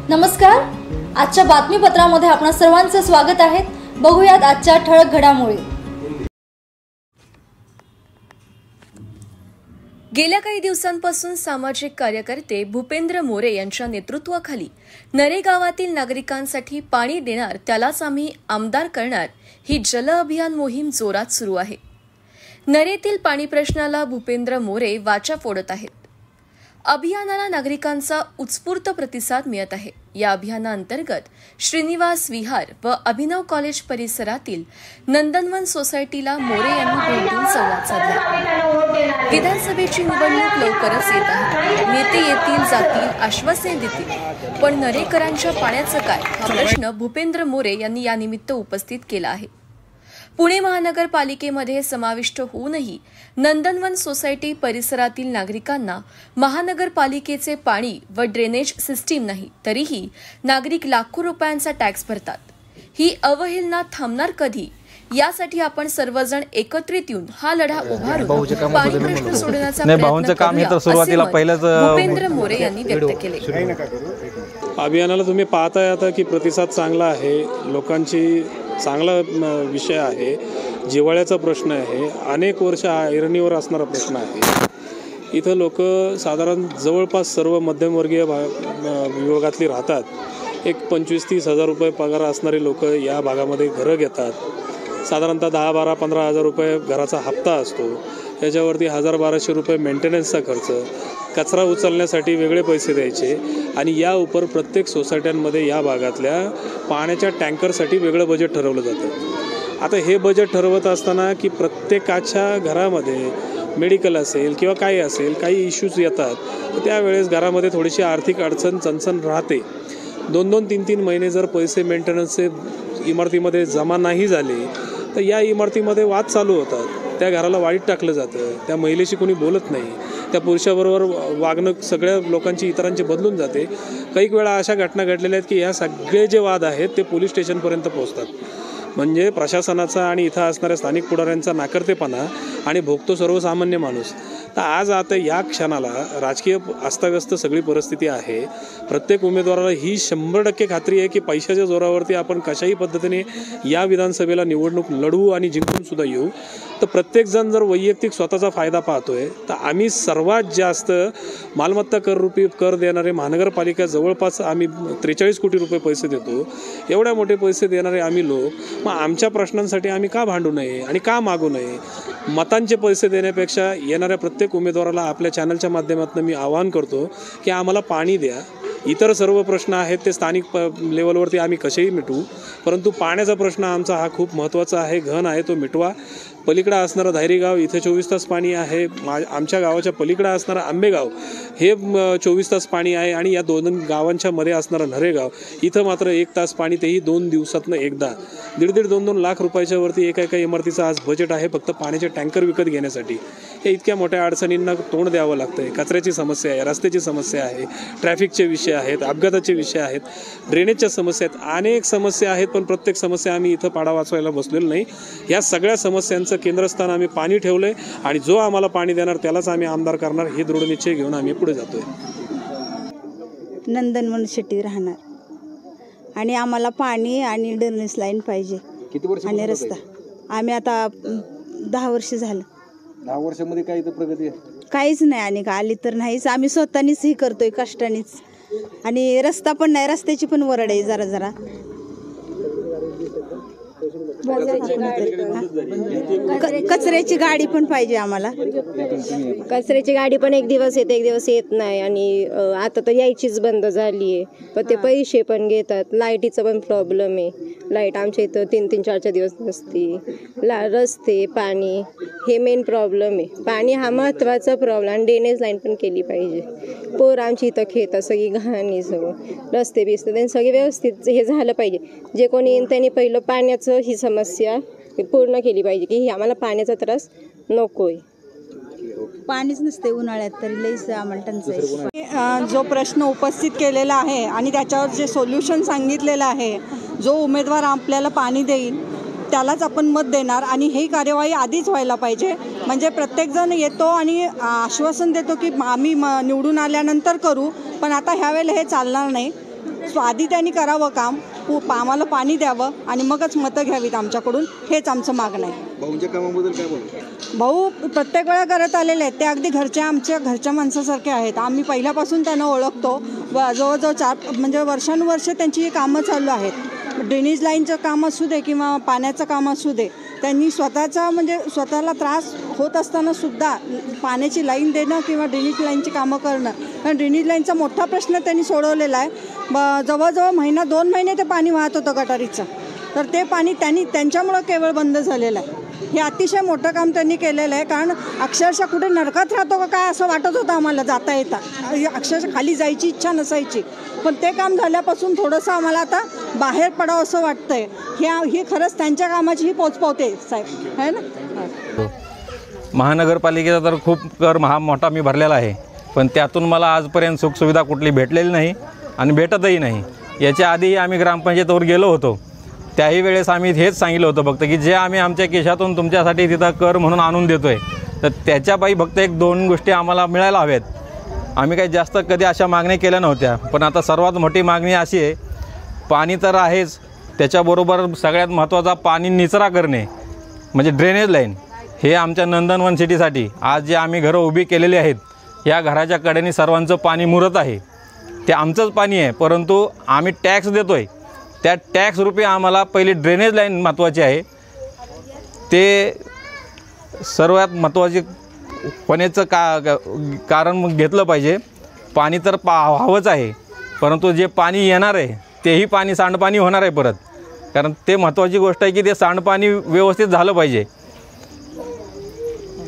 नमस्कार, आजच्या बातमीपत्रामध्ये आपणा सर्वांचे स्वागत आहे। बघूयात आजच्या ठळक घडामोडी। गेल्या काही दिवसांपासून सामाजिक कार्यकर्ते भूपेंद्र मोरे यांच्या नेतृत्वाखाली नरे गावातील नागरिकांसाठी पाणी देणार त्यालाच आम्ही आमदार करणार ही जल अभियान मोहीम जोरात सुरू आहे। नरेतील पाणी प्रश्नाला भूपेंद्र मोरे वाचा फोडत आहेत। अभियानाला नागरिकांचा उत्स्फूर्त प्रतिसाद मिळत आहे। या अभियानाअंतर्गत श्रीनिवास विहार व अभिनव कॉलेज परिसरातील नंदनवन सोसायटीला मोरे यांनी भेट देऊन संवाद साधला। विधानसभेची निवडणूक लवकरच येत आहे। नेते येतील जातील, आश्वासने देतील, पण नरेकरांच्या पाण्याचं काय हा प्रश्न भूपेंद्र मोरे यांनी यानिमित्त उपस्थित केला आहे। पुणे महानगरपालिकेमध्ये समाविष्ट होऊनही नंदनवन सोसायटी परिसरातील नागरिकांना महानगरपालिकेचे पाणी व ड्रेनेज सिस्टीम नाही, तरीही नागरिक लाखो रुपयांचा टॅक्स भरतात। ही अवहेलना थांबणार कधी? यासाठी आपण सर्वजण एकत्रित येऊन हा लढा उभारून पाणी प्रश्न सोडवण्याचा प्रयत्न करूया, भूपेंद्र मोरे यांनी व्यक्त केले। अभियानाला तुम्ही पाहताय आता की प्रतिसाद चांगला आहे, लोकांची चांगला विषय आहे, जिव्हाळ्याचा प्रश्न आहे, अनेक वर्ष ऐरणीवर असणारा प्रश्न आहे। इथं लोक साधारण जवळपास सर्व मध्यमवर्गीय विभागातली राहतात। एक 25-30 हजार रुपये पगार असणारे लोक या भागामध्ये घरं घेतात। साधारणतः 10, 12, 15 हजार रुपये घराचा हप्ता असतो। याच्यावरती 1000-1200 रुपये मेंटेनन्सचा खर्च, कचरा उचलण्यासाठी वेगळे पैसे द्यायचे आणि या उपर प्रत्येक सोसायट्यांमध्ये या भागातल्या पाण्याच्या टँकरसाठी वेगळं बजेट ठरवलं जातं। आता हे बजेट ठरवत असताना की प्रत्येकाच्या घरामध्ये मेडिकल असेल किंवा काही असेल, काही इश्यूज येतात, तर त्यावेळेस घरामध्ये थोडीशी आर्थिक चणचण राहते। 2-2, 3-3 महिने जर पैसे मेंटेनन्सचे इमारतीमध्ये जमा नाही झाले तर या इमारतीमध्ये वाद चालू होतात। त्या घराला वाईट टाकलं जातं, त्या महिलेशी कोणी बोलत नाही, त्या पुरुषाबरोबर वागणं सगळ्या लोकांची इतरांची बदलून जाते। काही वेळा अशा घटना घडलेल्या आहेत की ह्या सगळे जे वाद आहेत ते पोलीस स्टेशनपर्यंत पोहोचतात। म्हणजे प्रशासनाचा आणि इथं असणाऱ्या स्थानिक पुढाऱ्यांचा नाकर्तेपणा आणि भोगतो सर्वसामान्य माणूस। तर आज आता या क्षणाला राजकीय अस्ताव्यस्त सगळी परिस्थिती आहे। प्रत्येक उमेदवाराला ही 100% खात्री आहे की पैशाच्या जोरावरती आपण कशाही पद्धतीने या विधानसभेला निवडणूक लढवू आणि जिंकून सुद्धा येऊ। तर प्रत्येकजण जर वैयक्तिक स्वतःचा फायदा पाहतोय तर आम्ही सर्वात जास्त मालमत्ता कर रूपी कर देणारे महानगरपालिका जवळपास आम्ही 43 कोटी रुपये पैसे देतो। एवढ्या मोठे पैसे देणारे आम्ही लोक मग आमच्या प्रश्नांसाठी आम्ही का भांडू नये आणि का मागू नये? मतांचे पैसे देण्यापेक्षा येणाऱ्या प्रत्येक उमेदवाराला आपल्या चॅनलच्या माध्यमातून मी आवाहन करतो की आम्हाला पाणी द्या। इतर सर्व प्रश्न आहेत ते स्थानिक लेवलवरती आम्ही कसेही मिटवू, परंतु पाण्याचा प्रश्न आमचा हा खूप महत्त्वाचा आहे, घन आहे, तो मिटवा। पलीकडं असणारं धायरीगाव इथे 24 तास पाणी आहे। आमच्या गावाच्या पलीकडं असणारं आंबेगाव हे 24 तास पाणी आहे आणि या 2 गावांच्या मध्ये असणारं नरेगाव इथं मात्र 1 तास पाणी, तेही 2 दिवसातनं एकदा। 1.5-2 लाख रुपयाच्या वरती एका इमारतीचं आज बजेट आहे फक्त पाण्याचे टँकर विकत घेण्यासाठी। हे इतक्या मोठ्या अडचणींना तोंड द्यावं लागतंय। कचऱ्याची समस्या आहे, रस्त्याची समस्या आहे, ट्रॅफिकचे विषय आहेत, अपघाताचे विषय आहेत, ड्रेनेजच्या समस्या आहेत, अनेक समस्या आहेत। पण प्रत्येक समस्या आम्ही इथं पाडा वाचवायला बसलेलो नाही। या सगळ्या समस्यांचं केंद्रस्थान आम्ही पाणी ठेवलंय आणि जो आम्हाला पाणी देणार त्यालाच आम्ही आमदार करणार हे दृढ निश्चय घेऊन आम्ही पुढे जातोय। नंदनवन सिटी राहणार आणि आम्हाला पाणी आणि ड्रेनेज लाईन पाहिजे। किती वर्ष आणि रस्ता आम्ही आता 10 वर्ष झालं। 10 वर्षामध्ये काही तर प्रगती काहीच नाही आणि आली तर नाहीच। आम्ही स्वतःनीच ही करतोय कष्टानेच आणि रस्ता पण नाही, रस्त्याची पण वरड आहे जरा जरा। कचऱ्याची गाडी पण पाहिजे आम्हाला। कचऱ्याची गाडी पण एक दिवस येते एक दिवस येत नाही आणि आता तर यायचीच बंद झाली आहे। पण ते पैसे पण घेतात। लाईटीचा पण प्रॉब्लेम आहे, लाईट आमच्या इथं 3-3, 4-4 दिवस नसते। रस्ते, पाणी हे मेन प्रॉब्लेम आहे। पाणी हा महत्त्वाचा प्रॉब्लेम आणि ड्रेनेज लाईन पण केली पाहिजे। पोर आमची इथं खेळतात, सगळी घाणी, सगळं रस्ते बिस्ते त्यांनी सगळे व्यवस्थित हे झालं पाहिजे। जे कोणी येईन त्यांनी पहिलं पाण्याचं ही समस्या पूर्ण केली पाहिजे की आम्हाला पाण्याचा त्रास नको आहे। पाणीच नसते उन्हाळ्यात तरी लईच आम्हाला टंचाई. जो प्रश्न उपस्थित केलेला आहे आणि त्याच्यावर जे सोल्युशन सांगितलेलं आहे, जो उमेदवार आपल्याला पाणी देईल त्यालाच आपण मत देणार आणि ही कार्यवाही आधीच व्हायला पाहिजे. म्हणजे प्रत्येकजण येतो आणि आश्वासन देतो की आम्ही निवडून आल्यानंतर करू, पण आता ह्यावेळेला हे चालणार नाही. आधी त्यांनी करावं काम, आम्हाला पाणी द्यावं आणि मगच मतं घ्यावीत आमच्याकडून, हेच आमचं मागणं आहे. भाऊंच्या कामाबद्दल काय बोलू? भाऊ प्रत्येक वेळा करत आलेले आहेत, ते अगदी आमच्या घरच्या माणसासारखे आहेत. आम्ही पहिल्यापासून त्यांना ओळखतो. जवळजवळ म्हणजे वर्षानुवर्षे त्यांची ही कामं चालू आहेत. ड्रेनेज लाईनचं काम असू दे किंवा पाण्याचं काम असू दे, त्यांनी स्वतःला त्रास होत असताना सुद्धा पाण्याची लाईन देणं किंवा ड्रेनेज लाईनची कामं करणं, कारण ड्रेनेज लाईनचा मोठा प्रश्न त्यांनी सोडवलेला आहे. जवळजवळ 1-2 महिने ते पाणी वाहत होतं गटारीचं, तर ते पाणी त्यांच्यामुळं केवळ बंद झालेलं आहे. हे अतिशय मोठं काम त्यांनी केलेलं आहे. कारण अक्षरशः कुठे नरकात राहतो का काय असं वाटत होतं आम्हाला जाता येता. अक्षरशः खाली जायची इच्छा नसायची, पण ते काम झाल्यापासून थोडंसं आम्हाला आता बाहेर पडावं असं वाटतंय. ही खरंच त्यांच्या कामाची ही पोचपावते साहेब, आहे ना. महानगरपालिकेचा तर खूप कर मोठा मी भरलेला आहे, पण त्यातून मला आजपर्यंत सुखसुविधा कुठली भेटलेली नाही आणि भेटतही नाही. याच्या आधीही आम्ही ग्रामपंचायतीवर गेलो होतो, त्याही वेळेस आम्ही हेच सांगितलं होतं फक्त की जे आम्ही आमच्या केशातून तुमच्यासाठी तिथं कर म्हणून आणून देतो आहे, तर त्याच्यापायी फक्त 1-2 गोष्टी आम्हाला मिळायला हव्यात. आम्ही काही जास्त कधी अशा मागण्या केल्या नव्हत्या, पण आता सर्वात मोठी मागणी अशी आहे, पाणी तर आहेच, त्याच्याबरोबर सगळ्यात महत्त्वाचा पाणी निचरा करणे म्हणजे ड्रेनेज लाईन. हे आमच्या नंदनवन सिटीसाठी आज जे आम्ही घरं उभी केलेली आहेत, या घराच्या कडेने सर्वांचं पाणी मुरत आहे. ते आमचंच पाणी आहे, परंतु आम्ही टॅक्स देतो आहे. त्या टॅक्स रुपये आम्हाला पहिली ड्रेनेज लाईन महत्त्वाची आहे, ते सर्वात महत्त्वाचे होण्याचं कारण मग घेतलं पाहिजे. पाणी तर हवंच आहे, परंतु जे पाणी येणार आहे तेही पाणी सांडपाणी होणार आहे परत, कारण ते महत्त्वाची गोष्ट आहे की ते सांडपाणी व्यवस्थित झालं पाहिजे.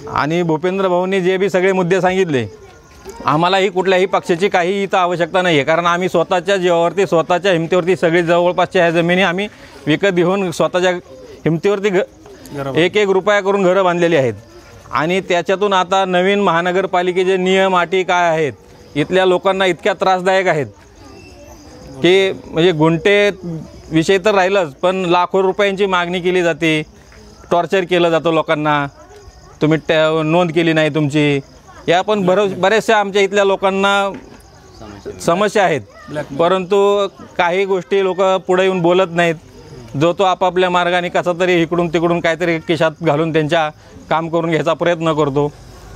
आणि भूपेंद्र भाऊंनी जे बी सगळे मुद्दे सांगितले, आम्हालाही कुठल्याही पक्षाची काही इथं आवश्यकता नाही आहे, कारण आम्ही स्वतःच्या जीवावरती स्वतःच्या हिमतीवरती सगळी जवळपासच्या ह्या जमिनी आम्ही विकत घेऊन स्वतःच्या हिमतीवरती 1-1 रुपया करून घरं बांधलेली आहेत. आणि त्याच्यातून आता नवीन महानगरपालिकेचे नियम अटी काय आहेत, इथल्या लोकांना इतक्या त्रासदायक आहेत की म्हणजे गुंठे विषय तर राहिलंच, पण लाखो रुपयांची मागणी केली जाते, टॉर्चर केलं जातं लोकांना, तुम्ही नोंद केली नाही तुमची. या पण बऱ्याचशा आमच्या इथल्या लोकांना समस्या आहेत, परंतु काही गोष्टी लोक पुढे येऊन बोलत नाहीत. जो तो आपापल्या मार्गाने कसा तरी इकडून तिकडून काहीतरी खिशात घालून त्यांच्या काम करून घ्यायचा प्रयत्न करतो.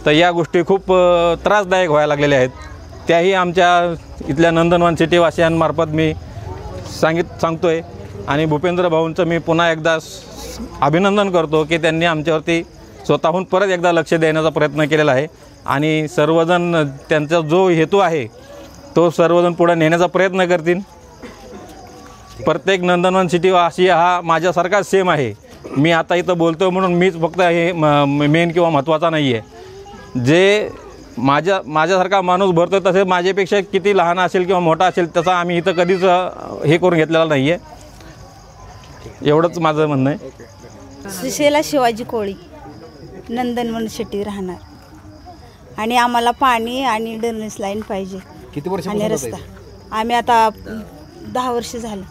तर या गोष्टी खूप त्रासदायक व्हायला लागलेल्या आहेत. त्याही आमच्या इथल्या नंदनवन सिटीवासियांमार्फत मी सांगतो आहे. आणि भूपेंद्र भाऊंचं मी पुन्हा एकदा अभिनंदन करतो की त्यांनी आमच्यावरती स्वतःहून परत एकदा लक्ष देण्याचा प्रयत्न केलेला आहे. आणि सर्वजण त्यांचा जो हेतू आहे तो सर्वजण पुढे नेण्याचा प्रयत्न करतील. प्रत्येक नंदनवन सिटीवासी हा माझ्यासारखाच सेम आहे. मी आता इथं बोलतो म्हणून मीच फक्त हे मेन किंवा महत्त्वाचा नाही आहे. जे माझ्यासारखा माणूस भरतो तसे माझ्यापेक्षा किती लहान असेल किंवा मोठा असेल त्याचा आम्ही इथं कधीच हे करून घेतलेला नाही आहे. एवढंच माझं म्हणणं आहे. सुशेला शिवाजी कोळी, नंदनवन सिटी राहणार. आणि आम्हाला पाणी आणि ड्रेनेज लाईन पाहिजे. किती वर्ष आणि रस्ता आम्ही आता 10 वर्ष झालं.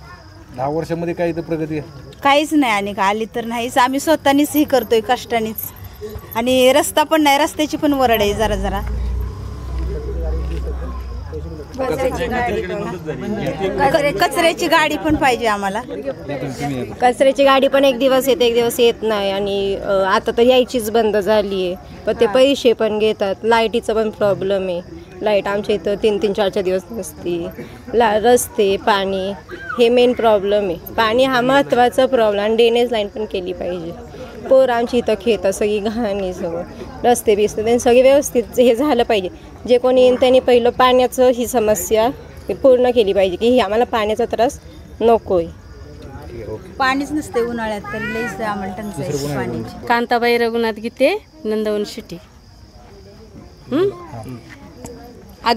10 वर्षामध्ये काय इथं प्रगती आहे? काहीच नाही आणि आली तर नाहीच. आम्ही स्वतःनीच ही करतोय कष्टानेच. आणि रस्ता पण नाही, रस्त्याची पण वरड आहे जरा जरा. कचऱ्याची गाडी पण पाहिजे आम्हाला. कचऱ्याची गाडी पण एक दिवस येते एक दिवस येत नाही आणि आता तर यायचीच बंद झाली आहे. पण ते पैसे पण घेतात. लाईटीचा पण प्रॉब्लेम आहे. लाईट आमच्या इथं 3-3, 4-4 दिवस नसते. रस्ते पाणी हे मेन प्रॉब्लेम आहे. पाणी हा महत्त्वाचा प्रॉब्लेम. आणि ड्रेनेज लाईन पण केली पाहिजे. पोर आमची इथं खेतं सगळी घाणी सगळं रस्ते बिस्ते त्यांनी सगळे व्यवस्थित हे झालं पाहिजे. जे कोणी येईन त्यांनी पहिलं पाण्याचं ही समस्या पूर्ण केली पाहिजे की ही आम्हाला पाण्याचा त्रास नको आहे. पाणीच नसते उन्हाळ्यात तरी लईच आम्हाला टंचाई पाण्याची. कांताबाई रघुनाथ गीते, नंदवन सिटी.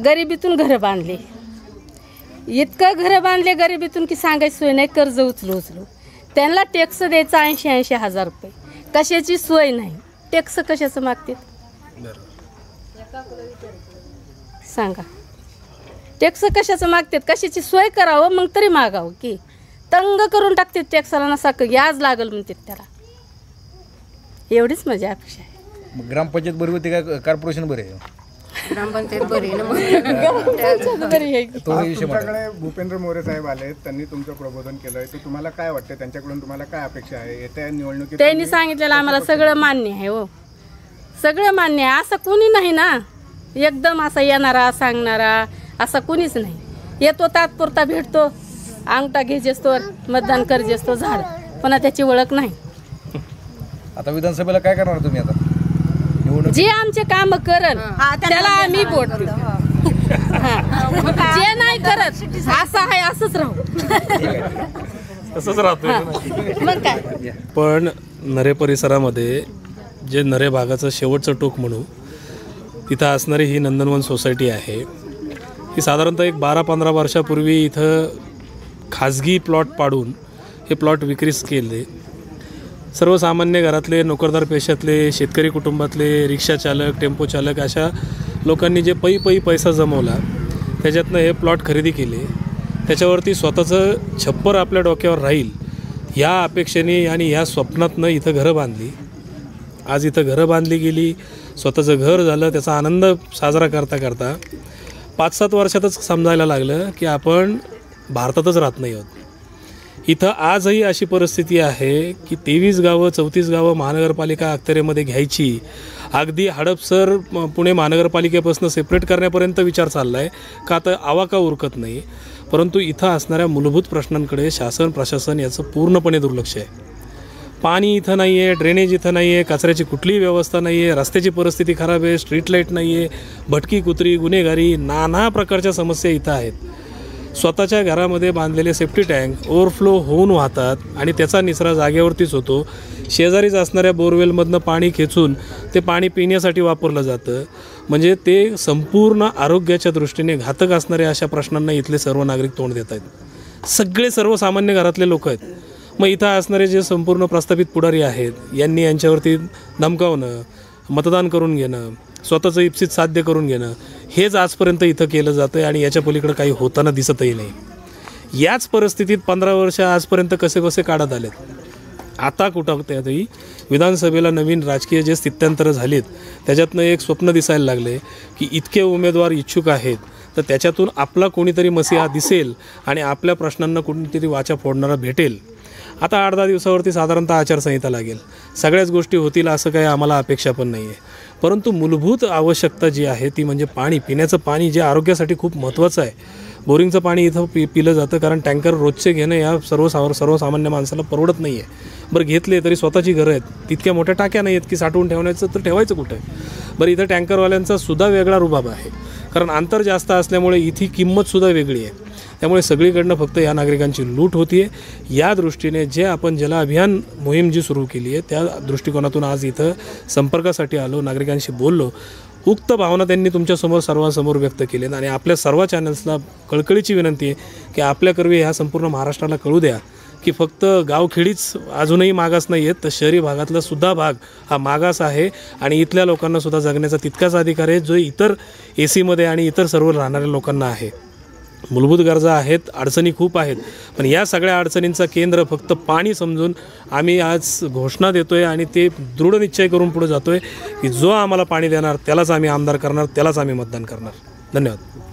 गरिबीतून घरं बांधले, इतकं घरं बांधले गरिबीतून की सांगायची सोय नाही. कर्ज उचलू त्यांना टॅक्स द्यायचा 80,000 रुपये. कशाची सोय नाही. टॅक्स कशाचं मागते. सांगा टॅक्स कशाचं मागतात, कशाची सोय करावं मग तरी मागावं की तंग करून टाकतात टॅक्साला नसा याज लागल म्हणतात त्याला. एवढीच माझी अपेक्षा आहे. मग ग्रामपंचायत बरी होती का कॉर्पोरेशन बरे आहे? ग्रामपंचायत बरी आहे ना बरी आहे की. तो विषय म्हणा. तुमच्याकडे भूपेंद्र मोरे साहेब आले, त्यांनी तुमचं प्रबोधन केलंय, तर तुम्हाला काय वाटतं, त्यांच्याकडून तुम्हाला काय अपेक्षा आहे येत्या निवडणुकीत? त्यांनी सांगितलेलं आम्हाला सगळं मान्य आहे. हो सगळं मान्य आहे. असं कोणी नाही ना एकदम असा येणारा सांगणारा असा कोणीच नाही. येतो तात्पुरता भेटतो, अंगठा घेजेस्तो मतदान करजेस्तो झाड, पण त्याची ओळख नाही. आता विधानसभेला काय करणार तुम्ही आता निवडणूक? जे आमचे काम करन त्याला आम्ही वोट देऊ. जे नाही करत असं आहे असंच राहू. तसंच राहतो. मग काय. पण नरे परिसरामध्ये जे नरे भागाचं शेवटचं टोक म्हणू तिथं असणारी ही नंदनवन सोसायटी आहे. ही साधारणतः एक 12-15 वर्षापूर्वी इथं खाजगी प्लॉट पाडून हे प्लॉट विक्रीस केले. सर्वसामान्य घरातले नोकरदार पेशातले शेतकरी कुटुंबातले रिक्षाचालक टेम्पो चालक अशा लोकांनी जे पै पैसा जमवला त्याच्यातनं हे प्लॉट खरेदी केले. त्याच्यावरती स्वतःचं छप्पर आपल्या डोक्यावर राहील ह्या अपेक्षेने आणि ह्या स्वप्नातनं इथं घरं बांधली. आज इथं घरं बांधली गेली, स्वतःचं घर झालं, त्याचा आनंद साजरा करता करता 5-7 वर्षातच समजायला लागलं की आपण भारतातच राहत नाही आहोत. इथं आजही अशी परिस्थिती आहे की 23 गावं 34 गावं महानगरपालिका अखत्यारीमध्ये घ्यायची, अगदी हडपसर पुणे महानगरपालिकेपासून सेपरेट करण्यापर्यंत विचार चालला आहे का आता आवाका उरकत नाही. परंतु इथं असणाऱ्या मूलभूत प्रश्नांकडे शासन प्रशासन याचं पूर्णपणे दुर्लक्ष आहे. पाणी इथं नाही आहे, ड्रेनेज इथं नाही आहे, कचऱ्याची कुठलीही व्यवस्था नाही आहे, रस्त्याची परिस्थिती खराब आहे, स्ट्रीट लाईट नाही आहे, भटकी कुत्री गुन्हेगारी नाना प्रकारच्या समस्या इथं आहेत. स्वतःच्या घरामध्ये बांधलेले सेफ्टी टँक ओव्हरफ्लो होऊन वाहतात आणि त्याचा निचरा जागेवरतीच होतो. शेजारीच असणाऱ्या बोरवेलमधनं पाणी खेचून ते पाणी पिण्यासाठी वापरलं जातं. म्हणजे ते संपूर्ण आरोग्याच्या दृष्टीने घातक असणाऱ्या अशा प्रश्नांना इथले सर्व नागरिक तोंड देत आहेत. सगळे सर्वसामान्य घरातले लोक आहेत. मग इथं असणारे जे संपूर्ण प्रस्थापित पुढारी आहेत यांनी यांच्यावरती धमकावणं, मतदान करून घेणं, स्वतःचं इप्सित साध्य करून घेणं हेच आजपर्यंत इथं केलं जातं आहे आणि याच्या पलीकडं काही होताना दिसतही नाही. याच परिस्थितीत 15 वर्ष आजपर्यंत कसे कसे काढत आलेत. आता कुठं त्यातही विधानसभेला नवीन राजकीय जे स्थित्यांतरं झालीत त्याच्यातनं एक स्वप्न दिसायला लागले की इतके उमेदवार इच्छुक आहेत तर त्याच्यातून आपला कोणीतरी मसीहा दिसेल आणि आपल्या प्रश्नांना कोणीतरी वाचा फोडणारा भेटेल. आता 8-10 दिवसावरती साधारणतः आचारसंहिता लागेल, सगळ्याच गोष्टी होतील असं काही आम्हाला अपेक्षा पण नाही आहे. परंतु मूलभूत आवश्यकता जी आहे ती म्हणजे पाणी, पिण्याचं पाणी जे आरोग्यासाठी खूप महत्त्वाचं आहे. बोरिंगचं पाणी इथं पिलं जातं कारण टँकर रोजचे घेणं या सर्वसामान्य माणसाला परवडत नाही आहे. बरं घेतले तरी स्वतःची घरं आहेत, तितक्या मोठ्या टाक्या नाही आहेत की साठवून ठेवण्याचं, तर ठेवायचं कुठं. बरं इथं टँकरवाल्यांचा सुद्धा वेगळा रुबाब आहे कारण अंतर जास्त असल्यामुळे इथे किंमतसुद्धा वेगळी आहे. त्यामुळे सगळीकडनं फक्त या नागरिकांची लूट होती आहे. या दृष्टीने जे आपण जल अभियान मोहीम जी सुरू केली आहे त्या दृष्टिकोनातून आज इथं संपर्कासाठी आलो, नागरिकांशी बोललो. उक्त भावना त्यांनी तुमच्यासमोर सर्वांसमोर व्यक्त केली आणि आपल्या सर्व चॅनल्सला कळकळीची विनंती आहे की आपल्याकरवी ह्या संपूर्ण महाराष्ट्राला कळू द्या की फक्त गावखेडीच अजूनही मागास नाही आहेत, तर शहरी भागातला सुद्धा भाग हा मागास आहे आणि इथल्या लोकांनासुद्धा जगण्याचा तितकाच अधिकार आहे जो इतर AC मध्ये आणि इतर सर्व राहणाऱ्या लोकांना आहे. मूलभूत गरजा आहेत, अडचणी खूप आहेत, पण या सगळ्या अडचणींचा केंद्र फक्त पाणी समजून आम्ही आज घोषणा देतो आहे आणि ते दृढ निश्चय करून पुढे जातो आहे की जो आम्हाला पाणी देणार त्यालाच आम्ही आमदार करणार, त्यालाच आम्ही मतदान करणार. धन्यवाद.